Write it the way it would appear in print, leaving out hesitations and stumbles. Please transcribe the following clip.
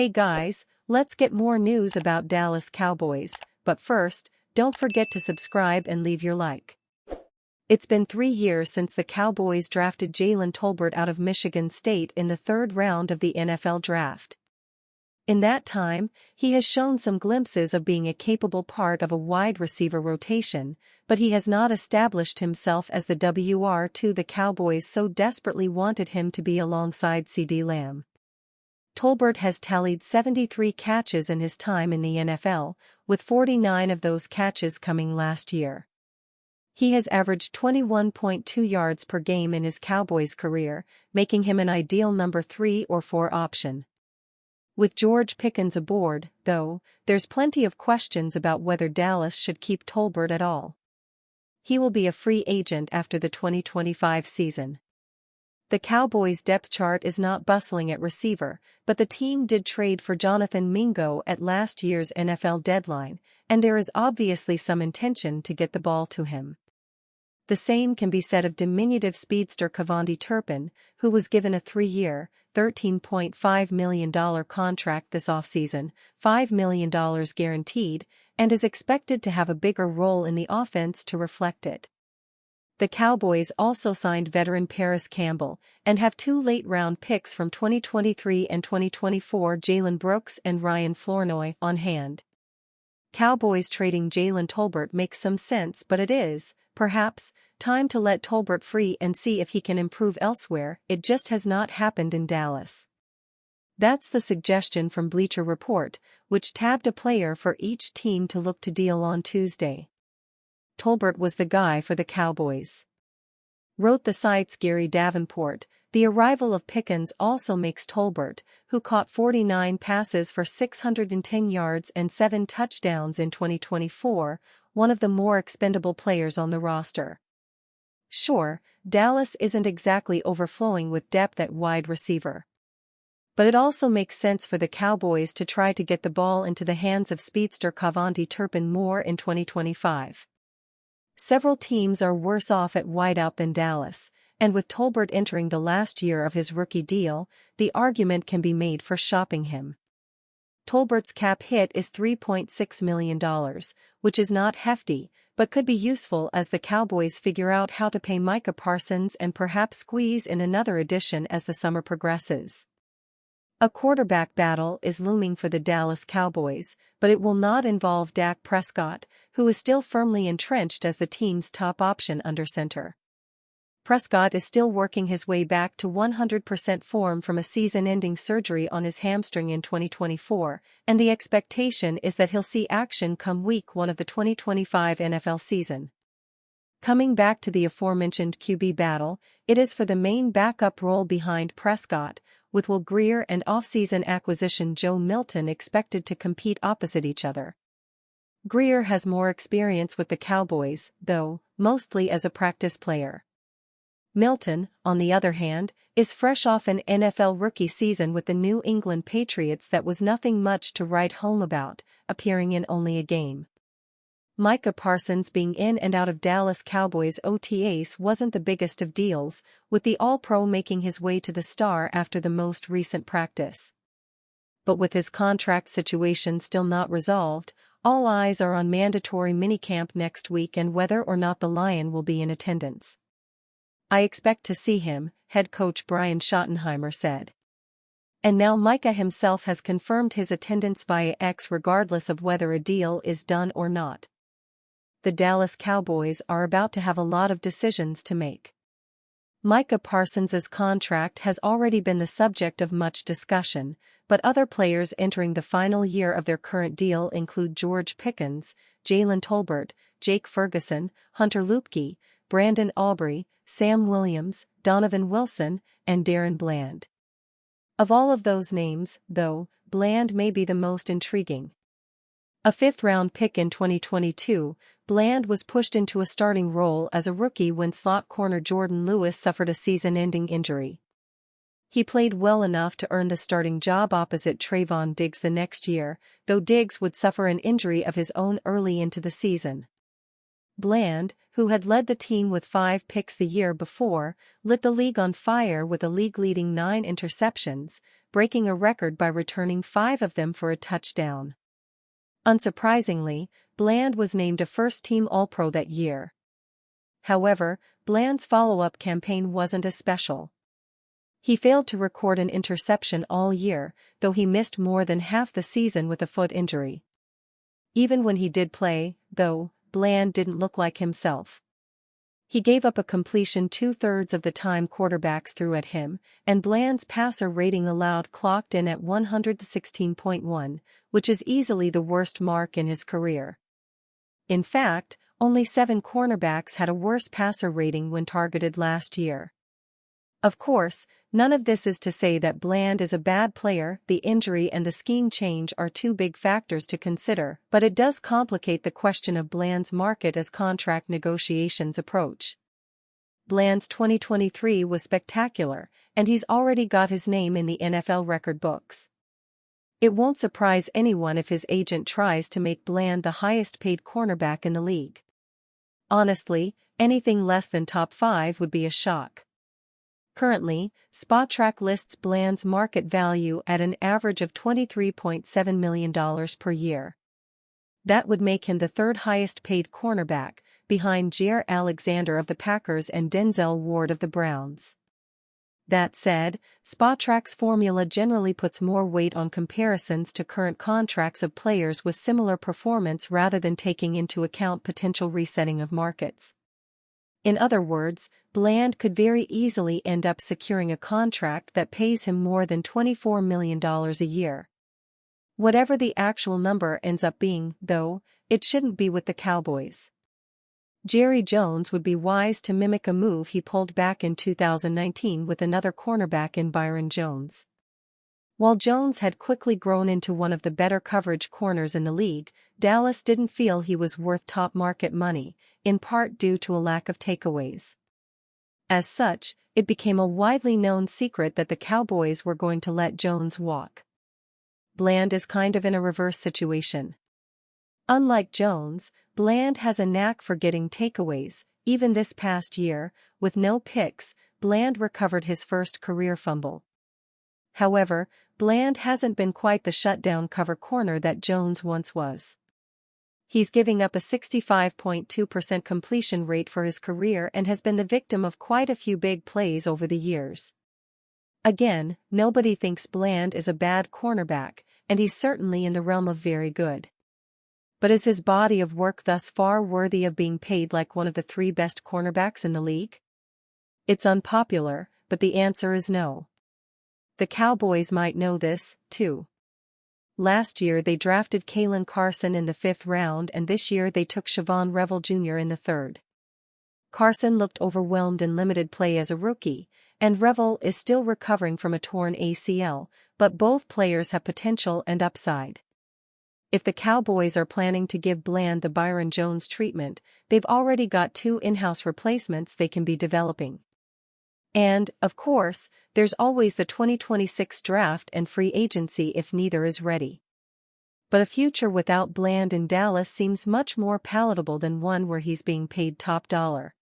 Hey guys, let's get more news about Dallas Cowboys, but first, don't forget to subscribe and leave your like. It's been 3 years since the Cowboys drafted Jalen Tolbert out of Michigan State in the third round of the NFL Draft. In that time, he has shown some glimpses of being a capable part of a wide receiver rotation, but he has not established himself as the WR2 the Cowboys so desperately wanted him to be alongside CeeDee Lamb. Tolbert has tallied 73 catches in his time in the NFL, with 49 of those catches coming last year. He has averaged 21.2 yards per game in his Cowboys career, making him an ideal number 3 or 4 option. With George Pickens aboard, though, there's plenty of questions about whether Dallas should keep Tolbert at all. He will be a free agent after the 2025 season. The Cowboys' depth chart is not bustling at receiver, but the team did trade for Jonathan Mingo at last year's NFL deadline, and there is obviously some intention to get the ball to him. The same can be said of diminutive speedster Kevonde Turpin, who was given a 3-year, $13.5 million contract this offseason, $5 million guaranteed, and is expected to have a bigger role in the offense to reflect it. The Cowboys also signed veteran Paris Campbell, and have 2 late-round picks from 2023 and 2024 Jalen Brooks and Ryan Flournoy on hand. Cowboys trading Jalen Tolbert makes some sense, but it is, perhaps, time to let Tolbert free and see if he can improve elsewhere. It just has not happened in Dallas. That's the suggestion from Bleacher Report, which tabbed a player for each team to look to deal on Tuesday. Tolbert was the guy for the Cowboys. Wrote the site's Gary Davenport. The arrival of Pickens also makes Tolbert, who caught 49 passes for 610 yards and 7 touchdowns in 2024, one of the more expendable players on the roster. Sure, Dallas isn't exactly overflowing with depth at wide receiver. But it also makes sense for the Cowboys to try to get the ball into the hands of speedster Kevonde Turpin more in 2025. Several teams are worse off at wideout than Dallas, and with Tolbert entering the last year of his rookie deal, the argument can be made for shopping him. Tolbert's cap hit is $3.6 million, which is not hefty, but could be useful as the Cowboys figure out how to pay Micah Parsons and perhaps squeeze in another addition as the summer progresses. A quarterback battle is looming for the Dallas Cowboys, but it will not involve Dak Prescott, who is still firmly entrenched as the team's top option under center. Prescott is still working his way back to 100% form from a season-ending surgery on his hamstring in 2024, and the expectation is that he'll see action come week 1 of the 2025 NFL season. Coming back to the aforementioned QB battle, it is for the main backup role behind Prescott, with Will Grier and off-season acquisition Joe Milton expected to compete opposite each other. Grier has more experience with the Cowboys, though, mostly as a practice player. Milton, on the other hand, is fresh off an NFL rookie season with the New England Patriots that was nothing much to write home about, appearing in only a game. Micah Parsons being in and out of Dallas Cowboys OTAs wasn't the biggest of deals, with the All-Pro making his way to the Star after the most recent practice. But with his contract situation still not resolved, all eyes are on mandatory minicamp next week and whether or not the Lion will be in attendance. "I expect to see him," head coach Brian Schottenheimer said. And now Micah himself has confirmed his attendance via X regardless of whether a deal is done or not. The Dallas Cowboys are about to have a lot of decisions to make. Micah Parsons' contract has already been the subject of much discussion, but other players entering the final year of their current deal include George Pickens, Jalen Tolbert, Jake Ferguson, Hunter Luepke, Brandon Aubrey, Sam Williams, Donovan Wilson, and Darren Bland. Of all of those names, though, Bland may be the most intriguing. A 5th-round pick in 2022, Bland was pushed into a starting role as a rookie when slot corner Jordan Lewis suffered a season-ending injury. He played well enough to earn the starting job opposite Trayvon Diggs the next year, though Diggs would suffer an injury of his own early into the season. Bland, who had led the team with 5 picks the year before, lit the league on fire with a league-leading 9 interceptions, breaking a record by returning 5 of them for a touchdown. Unsurprisingly, Bland was named a first-team All-Pro that year. However, Bland's follow-up campaign wasn't as special. He failed to record an interception all year, though he missed more than half the season with a foot injury. Even when he did play, though, Bland didn't look like himself. He gave up a completion 2/3 of the time quarterbacks threw at him, and Bland's passer rating allowed clocked in at 116.1, which is easily the worst mark in his career. In fact, only 7 cornerbacks had a worse passer rating when targeted last year. Of course, none of this is to say that Bland is a bad player. The injury and the scheme change are 2 big factors to consider, but it does complicate the question of Bland's market as contract negotiations approach. Bland's 2023 was spectacular, and he's already got his name in the NFL record books. It won't surprise anyone if his agent tries to make Bland the highest-paid cornerback in the league. Honestly, anything less than top 5 would be a shock. Currently, Spotrac lists Bland's market value at an average of $23.7 million per year. That would make him the 3rd highest-paid cornerback, behind Jair Alexander of the Packers and Denzel Ward of the Browns. That said, Spotrac's formula generally puts more weight on comparisons to current contracts of players with similar performance rather than taking into account potential resetting of markets. In other words, Bland could very easily end up securing a contract that pays him more than $24 million a year. Whatever the actual number ends up being, though, it shouldn't be with the Cowboys. Jerry Jones would be wise to mimic a move he pulled back in 2019 with another cornerback in Byron Jones. While Jones had quickly grown into one of the better coverage corners in the league, Dallas didn't feel he was worth top market money, in part due to a lack of takeaways. As such, it became a widely known secret that the Cowboys were going to let Jones walk. Bland is kind of in a reverse situation. Unlike Jones, Bland has a knack for getting takeaways. Even this past year, with no picks, Bland recovered his first career fumble. However, Bland hasn't been quite the shutdown cover corner that Jones once was. He's giving up a 65.2% completion rate for his career and has been the victim of quite a few big plays over the years. Again, nobody thinks Bland is a bad cornerback, and he's certainly in the realm of very good. But is his body of work thus far worthy of being paid like one of the 3 best cornerbacks in the league? It's unpopular, but the answer is no. The Cowboys might know this, too. Last year they drafted Kalen Carson in the 5th round, and this year they took Siobhan Revel Jr. in the 3rd. Carson looked overwhelmed in limited play as a rookie, and Revel is still recovering from a torn ACL, but both players have potential and upside. If the Cowboys are planning to give Bland the Byron Jones treatment, they've already got 2 in-house replacements they can be developing. And, of course, there's always the 2026 draft and free agency if neither is ready. But a future without Bland in Dallas seems much more palatable than one where he's being paid top dollar.